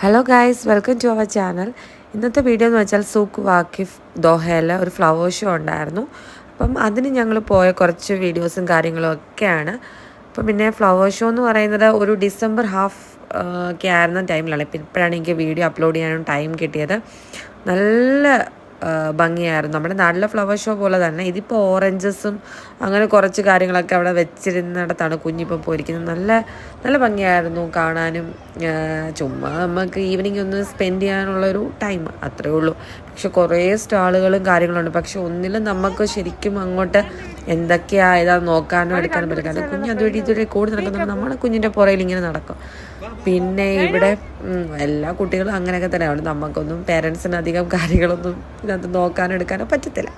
Hello guys, welcome to our channel. ഇന്നത്തെ video എന്ന് വെച്ചാൽ സൂക്ക് വാക്കിഫ് ദോഹയിൽ ഒരു ഫ്ലവർ ഷോ ഉണ്ടായിരുന്നു. അപ്പം അതിന് ഞങ്ങൾ പോയ കുറച്ച് വീഡിയോസും കാര്യങ്ങളും ഒക്കെയാണ്. അപ്പം പിന്നെ ഫ്ലവർ ഷോ എന്ന് പറയുന്നത് ഒരു ഡിസംബർ ഹാഫ് ഒക്കെ ആയിരുന്ന ടൈമിലാണ്. ഇപ്പം ഇപ്പോഴാണ് എനിക്ക് വീഡിയോ അപ്ലോഡ് ചെയ്യാനും ടൈം കിട്ടിയത്. നല്ല ഭംഗിയായിരുന്നു. നമ്മുടെ നാട്ടിലെ ഫ്ലവർ ഷോ പോലെ തന്നെ ഇതിപ്പോൾ ഓറഞ്ചസും അങ്ങനെ കുറച്ച് കാര്യങ്ങളൊക്കെ അവിടെ വെച്ചിരുന്നിടത്താണ് കുഞ്ഞിപ്പം പോയിരിക്കുന്നത്. നല്ല നല്ല ഭംഗിയായിരുന്നു കാണാനും. ചുമ്മാ നമുക്ക് ഈവനിങ് ഒന്ന് സ്പെൻഡ് ചെയ്യാനുള്ളൊരു ടൈം അത്രയേ ഉള്ളൂ. പക്ഷെ കുറേ സ്റ്റാളുകളും കാര്യങ്ങളുണ്ട്. പക്ഷെ ഒന്നിലും നമുക്ക് ശരിക്കും അങ്ങോട്ട് എന്തൊക്കെയാണ് ഏതാ നോക്കാനോ എടുക്കാനും പറ്റില്ല. കാരണം കുഞ്ഞ് അതുവഴി ഇതുവഴി കൂടി നടക്കുന്നുണ്ട്. നമ്മുടെ കുഞ്ഞിൻ്റെ പുറയിൽ ഇങ്ങനെ നടക്കും. പിന്നെ ഇവിടെ എല്ലാ കുട്ടികളും അങ്ങനെയൊക്കെ തന്നെയാണ്. നമുക്കൊന്നും പേരൻസിന് അധികം കാര്യങ്ങളൊന്നും ഇതിനകത്ത് നോക്കാനോ എടുക്കാനോ പറ്റത്തില്ല.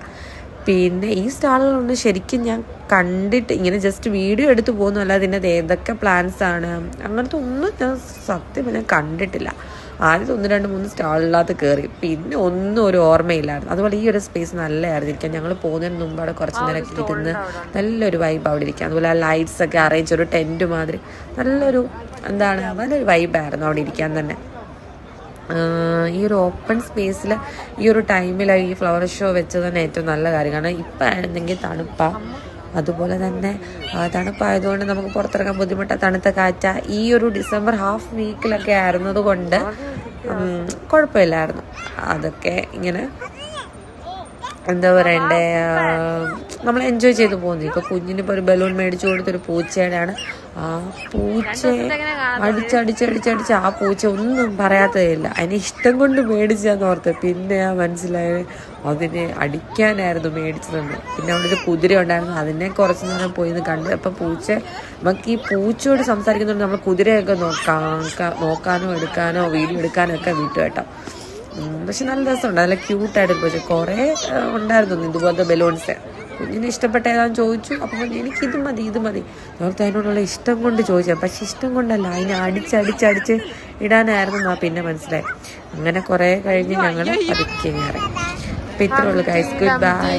പിന്നെ ഈ സ്റ്റാളുകളൊന്നും ശരിക്കും ഞാൻ കണ്ടിട്ട് ഇങ്ങനെ ജസ്റ്റ് വീഡിയോ എടുത്ത് പോകുന്നു, അല്ലാതെ ഇതിൻ്റെ ഏതൊക്കെ പ്ലാൻസാണ് അങ്ങനത്തെ ഒന്നും ഞാൻ സത്യം ഞാൻ കണ്ടിട്ടില്ല. ആദ്യത്തെ 1, 2, 3 സ്റ്റാളിനകത്ത് കയറി, പിന്നെ ഒന്നും ഒരു ഓർമ്മയില്ലായിരുന്നു. അതുപോലെ ഈ ഒരു സ്പേസ് നല്ലതായിരുന്നു ഇരിക്കാൻ. ഞങ്ങൾ പോകുന്നതിന് മുമ്പ് അവിടെ കുറച്ച് നേരം ഇരുന്ന് നല്ലൊരു വൈബ് അവിടെ ഇരിക്കാം. അതുപോലെ ആ ലൈറ്റ്സ് ഒക്കെ അറേഞ്ച് ഒരു ടെൻറ്റ് മാതിരി നല്ലൊരു നല്ലൊരു വൈബായിരുന്നു അവിടെ ഇരിക്കാൻ തന്നെ. ഈ ഒരു ഓപ്പൺ സ്പേസിൽ ഈ ഒരു ടൈമിൽ ഈ ഫ്ലവർ ഷോ വെച്ചത് തന്നെ ഏറ്റവും നല്ല കാര്യം. കാരണം ഇപ്പം ആയിരുന്നെങ്കിൽ തണുപ്പാണ്. അതുപോലെ തന്നെ തണുപ്പായതുകൊണ്ട് നമുക്ക് പുറത്തിറങ്ങാൻ ബുദ്ധിമുട്ടാണ്, തണുത്ത കാറ്റ. ഈ ഒരു ഡിസംബർ ഹാഫ് വീക്കിലൊക്കെ ആയിരുന്നത് കൊണ്ട് കുഴപ്പമില്ലായിരുന്നു. അതൊക്കെ ഇങ്ങനെ എന്താ പറയണ്ടേ, നമ്മൾ എൻജോയ് ചെയ്ത് പോകുന്നു. ഇപ്പോൾ കുഞ്ഞിനിപ്പോൾ ഒരു ബലൂൺ മേടിച്ചു കൊടുത്തൊരു പൂച്ചയുടെയാണ്. ആ പൂച്ചയെ അടിച്ചടിച്ചടിച്ചടിച്ച് ആ പൂച്ച ഒന്നും പറയാത്തതില്ല. അതിനെ ഇഷ്ടം കൊണ്ട് മേടിച്ചാന്ന് ഓർത്ത്. പിന്നെ മനസ്സിലായത് അതിനെ അടിക്കാനായിരുന്നു മേടിച്ചതെന്ന്. പിന്നെ അവിടെ ഒരു കുതിര ഉണ്ടായിരുന്നു, അതിനെ കുറച്ച് നേരം പോയി കണ്ട്. അപ്പം നമുക്ക് ഈ പൂച്ചയോട് സംസാരിക്കുന്നുണ്ട്. നമ്മൾ കുതിരയൊക്കെ നോക്കാനോ എടുക്കാനോ വീഡിയോ എടുക്കാനോ ഒക്കെ വിട്ടു കേട്ടോ. പക്ഷെ നല്ല രസമുണ്ട്, നല്ല ക്യൂട്ടായിട്ട് പോയി. കുറേ ഉണ്ടായിരുന്നു ഇതുപോലത്തെ ബലൂൺസ്. കുഞ്ഞിന് ഇഷ്ടപ്പെട്ട ഏതാണെന്ന് ചോദിച്ചു. അപ്പം എനിക്ക് ഇത് മതി ഓർത്ത് അതിനോടുള്ള ഇഷ്ടം കൊണ്ട് ചോദിച്ചാൽ. പക്ഷെ ഇഷ്ടം കൊണ്ടല്ല, അതിനെ അടിച്ചടിച്ചടിച്ച് ഇടാനായിരുന്നു എന്നാ പിന്നെ മനസ്സിലായി. അങ്ങനെ കുറേ കഴിഞ്ഞ് ഞങ്ങൾ പതുക്കെ ഇറങ്ങി. അപ്പം ഇത്രേ ഉള്ളൂ ഗൈസ്. Good bye.